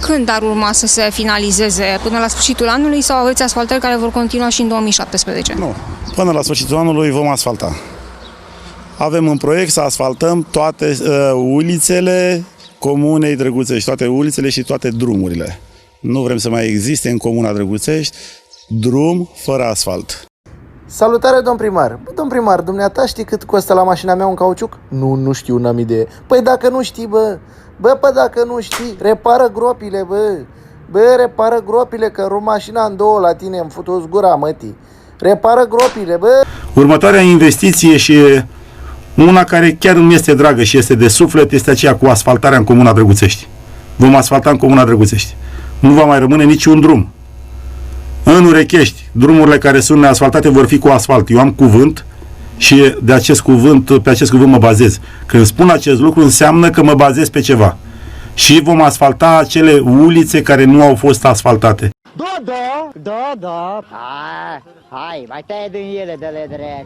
Când ar urma să se finalizeze? Până la sfârșitul anului sau aveți asfaltări care vor continua și în 2017? Nu. Până la sfârșitul anului vom asfalta. Avem în proiect să asfaltăm toate ulițele Comunei Drăguțești, toate ulițele și toate drumurile. Nu vrem să mai existe în Comuna Drăguțești drum fără asfalt. Salutare, domn primar! Bă, domn primar, dumneata știi cât costă la mașina mea un cauciuc? Nu știu, n-am idee. Păi dacă nu știi, dacă nu știi, repară gropile, repară gropile, că rup mașina în două la tine, îmi fut-o gura, mătii. Repară gropile, Următoarea investiție și una care chiar îmi este dragă și este de suflet este aceea cu asfaltarea în Comuna Drăguțești. Vom asfalta în Comuna Drăguțești. Nu va mai rămâne niciun drum. În Urechești, drumurile care sunt neasfaltate vor fi cu asfalt. Eu am cuvânt și pe acest cuvânt mă bazez. Când spun acest lucru înseamnă că mă bazez pe ceva. Și vom asfalta acele ulițe care nu au fost asfaltate. Da. Hai, mai taie din ele de le drept.